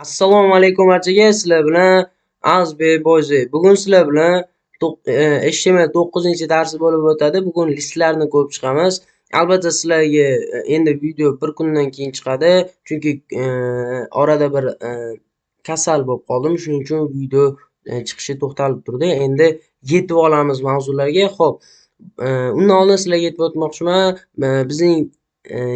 Assalomu alaykum barchaga. Sizlar bilan Azbek Boyzi. Bugun sizlar bilan HTML darsi bo'lib o'tadi. Bugun listlarni ko'rib chiqamiz. Albatta sizlarga endi video bir kundan keyin chiqadi. Chunki orada bir kasal bo'lib qoldim. Shuning uchun video chiqishi to'xtalib turdi. Endi yetib olamiz mavzularga. Xo'p, undan oldin sizlarga aytib o'tmoqchiman. Bizning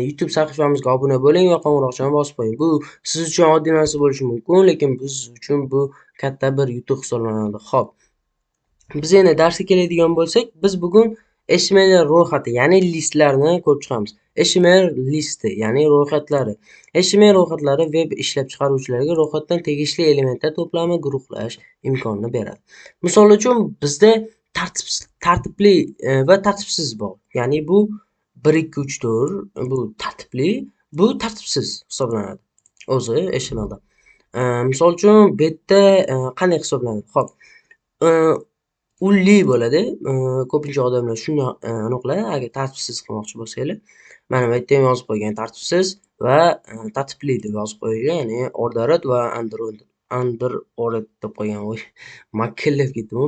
YouTube sahifamizga obuna bo'ling va qo'ng'iroqchani bosib qo'ying. Bu siz uchun oddiy narsa bo'lishi mumkin, lekin biz uchun bu katta bir yutuq hisoblanadi. Xo'p, biz endi darsga keladigan bo'lsak, biz bugun HTML ro'yxati, ya'ni listlarni ko'rib chiqamiz. HTML listi, ya'ni ro'yxatlari. HTML ro'yxatlari web ishlab chiqaruvchilarga ro'yxatdan tegishli elementlar to'plami guruhlash imkonini beradi. Misol uchun bizda tartibli va tartibsiz bor. Ya'ni bu 1 2 3 4 bu tartibli, bu tartibsiz hisoblanadi. O'zi HTMLda. Misol uchun bu yerda qanday hisoblanadi? Xo'p, ulli bo'ladi. Ko'pincha odamlar shuni aniqlaydi. Agar tartibsiz qilmoqchi bo'lsanglar, mana bu yerda ham yozib qo'ygan tartibsiz va tartibli deb yozib qo'ygan, ya'ni ordered va under deb qo'ygan. Voy, makillab ketdim.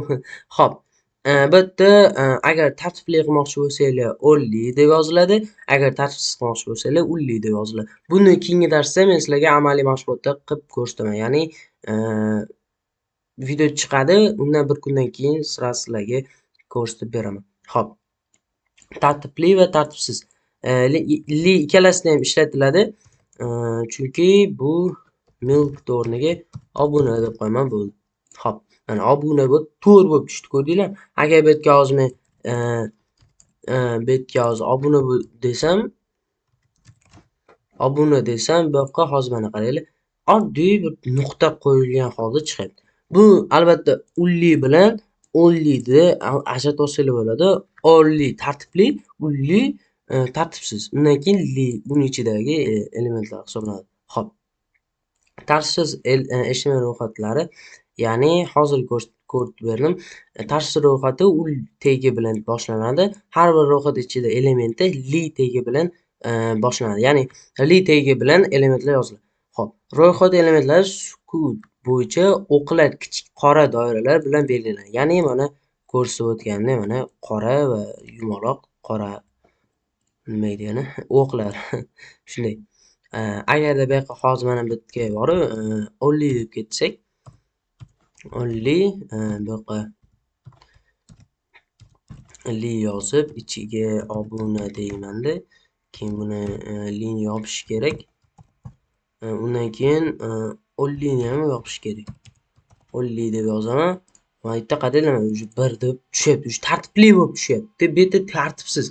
Xo'p, bu yerda agar tartibli qilmoqchi bo'lsanglar only deb yoziladi, agar tartibsiz qilmoqchi bo'lsanglar ulli deb yoziladi. Buni keyingi darsda men sizlarga amaliy mashg'ulotda qilib ko'rsataman. Ya'ni video chiqadi, undan bir kundan keyin sizlarga ko'rsatib beraman. Xo'p, tartibli va tartibsiz li ikkalasida ham ishlatiladi. Chunki bu milk o'rniga obuna deb qo'yman bo'ldi. Xo'p, mana obuna bo'lib, to'r bo'lib tushdi, ko'rdinglar? Agar bu yerga yozmay bu yerga obuna desam, bu yoqqa hozir mana qaranglar, oddiy bir nuqta qo'yilgan holda chiqadi. Bu albatta ulli bilan only'ni ajratib olsanglar bo'ladi. Only tartibli, ulli tartibsiz. Undan keyin li buning ichidagi elementlar hisoblanadi. Xo'p, tartibsiz HTML ro'yxatlari, ya'ni hozir ko'rsatib berdim. Tartibsiz ro'yxati ul tagi bilan boshlanadi. Har bir ro'yxat ichida elementi li tagi bilan boshlanadi. Ya'ni li tagi bilan elementlar yoziladi. Xo'p, ro'yxat elementlari sukut bo'yicha o'qlar kichik qora doiralar bilan belgilanadi. Ya'ni mana ko'rsatib o'tganimdek, mana qora va yumaloq qora nima degani o'qlar. Shunday. Agarda bu yoqqa hozir mana bu yerga borib only deb ketsak, only bu yoqqa li yozib ichiga obuna deymanda, keyin buni lini yopish kerak. Undan keyin only ni ham yopish kerak. Only deb yozaman. Mana bu yerda qaranglar, bir deb tushyapti, tartibli bo'lib tushyapti. Bu yerda tartibsiz.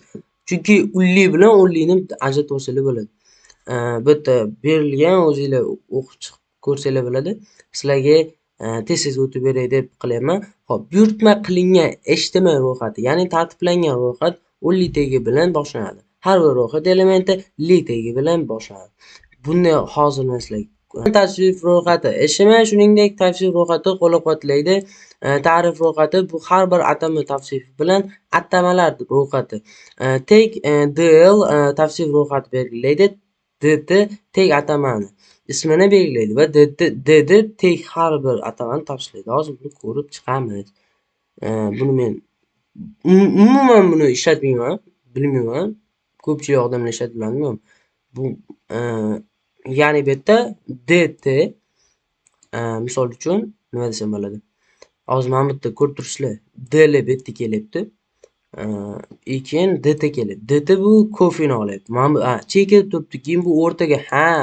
Chunki ulli bilan onlyni ajratib olsanglar bo'ladi. Bu yerda berilgan, o'zingizlar o'qib chiqib ko'rsanglar bo'ladi. Sizlarga tez o'tib beray deb qilyapman. Xo'p, buyurtma qilingan HTML ro'yxati, ya'ni tartiblangan ro'yxat only tagi bilan boshlanadi. Har bir ro'yxat elementi li tagi bilan boshlanadi. Buni hozir men sizlarga tavsif ro'yxati HTML, shuningdek tavsif ro'yxati qo'llab-quvvatlaydi. Ta'rif ro'yxati bu har bir atama tavsifi bilan atamalar ro'yxati. Tag dl tavsif ro'yxati belgilaydi. dt tag atamani ismini belgilaydi va dd tag har bir atamani tavsiflaydi. Hozir buni ko'rib chiqamiz. Buni men umuman buni ishlatmayman, bilmayman. Ko'pchilik odamlar ishlatib bu ya'ni bu yerda dt misol uchun nima desam bo'ladi? Hozir mana bu yerda ko'rib turibsizlar. dl bu yerda kelyapti. Keyin dt keladi. dt bu kofeni olyapti. Mana bu chekib turibdi. Keyin bu o'rtaga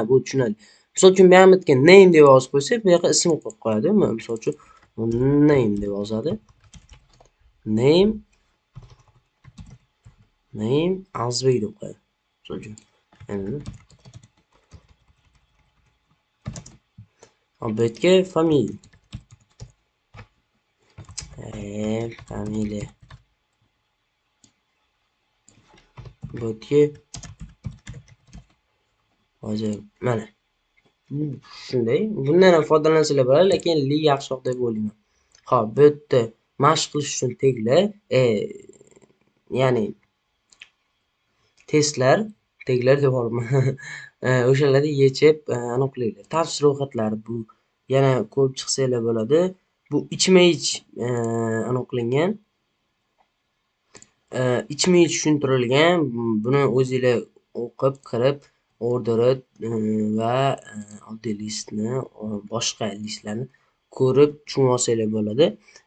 bu tushunadi. Misol uchun bu yerga name deb yozib qo'ysak, bu yoqqa ism qo'yib qo'yadi. Misol uchun name deb yozadi. Name Azbek deb qo'yadi. Misol uchun. Bu yerga familiya. Familiya. Bu yerga hozir mana shunday. Bundan ham foydalansanglar bo'ladi, lekin li yaxshiroq deb o'ylayman. Xo'p, bu yerda mashq qilish uchun taglar, ya'ni testlar devorman. O'shalarni yechib aniqlaydi. Tavsiya ro'yxatlari bu yana ko'rib chiqsanglar bo'ladi. Bu ichma-ich qilingan. İçma-iç tushuntirilgan. Buni o'zinglar o'qib, kirib, orderit va oddiy listni, boshqa listlarni ko'rib tushunib olsanglar bo'ladi.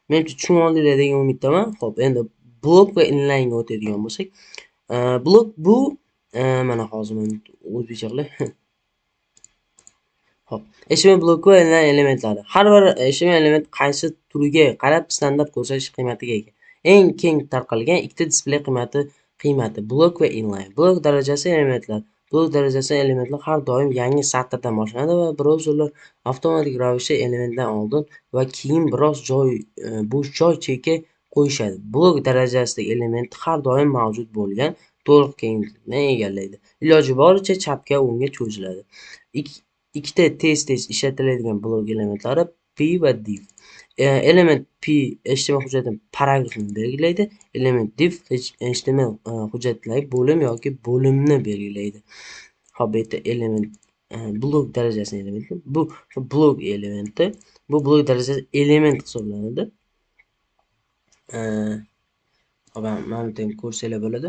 Menimcha tushunib oldinglar degan umiddaman. Xo'p, endi blok va inlaynga o'tadigan bo'lsak, blok bu mana hozir men o'zbekcha qilay. Hop. HTML bloki va elementlari. Har bir HTML element qaysi turiga qarab standart ko'rsatish qiymatiga ega. Eng keng tarqalgan ikkita displey qiymati blok va inline. Blok darajasi elementlar. Blok darajasi elementlar har doim yangi satrdan boshlanadi va brauzerlar avtomatik ravishda elementdan oldin va keyin biroz bo'sh joy cheki qo'yishadi. Blok darajasidagi element har doim mavjud bo'lgan to'liq kenglikni egallaydi. Iloji boricha chapga o'ngga cho'ziladi. Ikkita tez ishlatiladigan blok elementlari P va div. Element P HTML hujjatini paragrafini belgilaydi. Element div HTML hujjatidagi bo'lim yoki bo'limni belgilaydi. Hop, bu yerda element blok darajasining elementi. Bu blok elementi. Bu blok darajasi element hisoblanadi. Hop, mana bu yerda ko'rsanglar bo'ladi.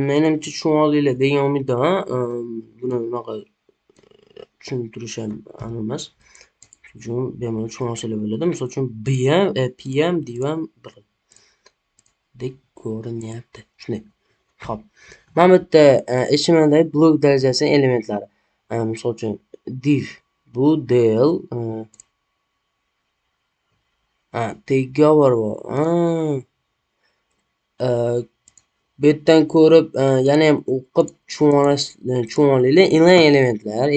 Menimcha tushunib oldinglar degan umiddaman. Buni unaqa tushuntirish ham aniq emas. Shuning uchun bemalol tushunib olsanglar bo'ladi. Misol uchun P ham div ham birdek ko'rinyapti. Shunday. Xo'p. Mana bu yerda HTMLdagi blok darajasining elementlari. Misol uchun div bu del tegovar bor. Bu yerdan ko'rib, yana ham o'qib tushunib olinglar. Inline elementlar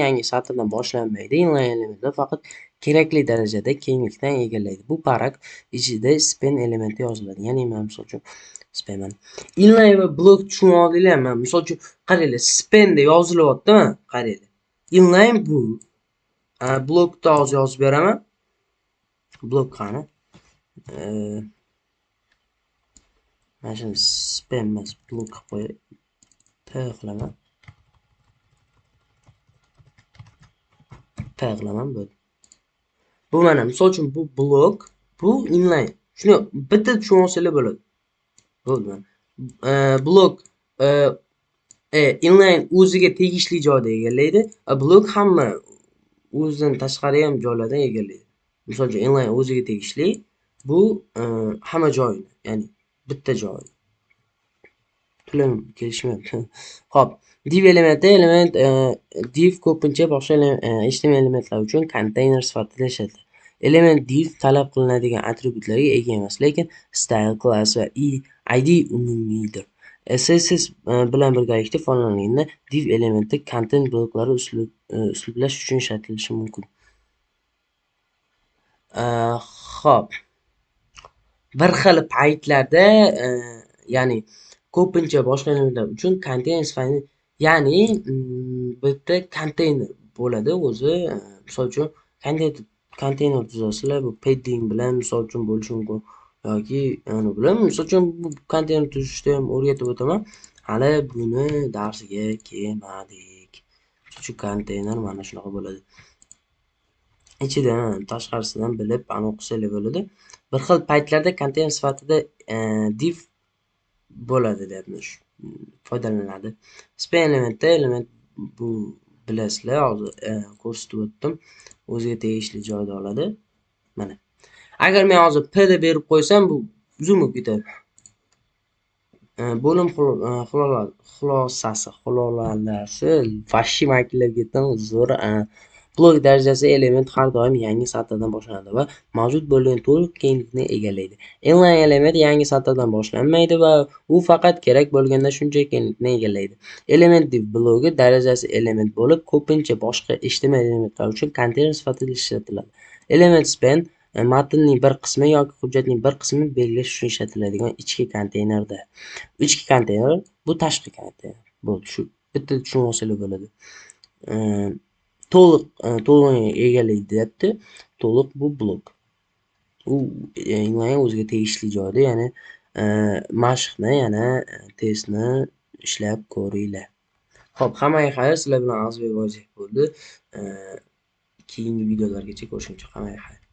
yangi satrdan boshlanmaydi. Inline elementlar faqat kerakli darajada kenglikdan egallaydi. Bu paragraf ichida span elementi yoziladi. Ya'ni men misol uchun span mana. Inline va blok tushunib oldinglarmi? Misol uchun qaranglar, span deb yozilyapti-mi? Qaranglar. Inline bu. Blokda hozir yozib beraman. Blok qani? Mana shuni span emas, blok qilib qo'yay. P qilaman. P qilaman bo'ldi. Bu mana misol uchun bu blok, bu inline. Shuni bitta tushunib olsanglar bo'ladi. Bo'ldi mana. Blok inline o'ziga tegishli joyda egallaydi. Blok hamma o'zidan tashqari ham joylardan egallaydi. Misol uchun inline o'ziga tegishli, bu hamma joyni, ya'ni bitta joy. Tilim kelishmayapti. Xo'p, div elementi div ko'pincha boshqa HTML elementlar uchun konteyner sifatida ishlatiladi. Element div talab qilinadigan atributlarga ega emas, lekin style, class va id umumiydir. CSS bilan birgalikda foydalanilganda div elementi kontent bloklari uslublash uchun ishlatilishi mumkin. Xo'p. Bir xil paytlarda, ya'ni ko'pincha boshqa elementlar uchun konteyner sifatida, ya'ni bitta konteyner bo'ladi o'zi. Misol uchun konteyner tuzasizlar, bu padding bilan misol uchun bo'lishi mumkin yoki bilan. Misol uchun bu konteyner tuzishni ham o'rgatib o'taman. Hali buni darsiga kelmadik. Shu konteyner mana shunaqa bo'ladi. Ichidan, tashqarisidan bilib o'qisanglar bo'ladi. Bir xil paytlarda konteyner sifatida div bo'ladi deyapmiz. Foydalaniladi. Span element bu bilasizlar, hozir ko'rsatib o'tdim. O'ziga tegishli joyda oladi. Mana. Agar men hozir P deb berib qo'ysam, bu uzun bo'lib ketadi. Bo'lim xulosasi vashshi makillab ketdim. Zo'r. Blok darajasi element har doim yangi satrdan boshlanadi va mavjud bo'lgan to'liq kenglikni egallaydi. Inline element yangi satrdan boshlanmaydi va u faqat kerak bo'lganda shuncha kenglikni egallaydi. Element div blogi darajasi element bo'lib, ko'pincha boshqa HTML elementlar uchun konteyner sifatida ishlatiladi. Element span matnning bir qismi yoki hujjatning bir qismini belgilash uchun ishlatiladigan ichki konteynerda. Ichki konteyner bu tashqi konteyner. Bo'ldi, shu bitta tushunib olsanglar bo'ladi. To'liq egallaydi deyapti. To'liq bu blok. U inline o'ziga tegishli joyda, ya'ni mashqni yana testni ishlab ko'ringlar. Xo'p, hammaga xayr, sizlar bilan Azizbek Vojidov bo'ldi. Keyingi videolargacha ko'rishguncha hammaga xayr.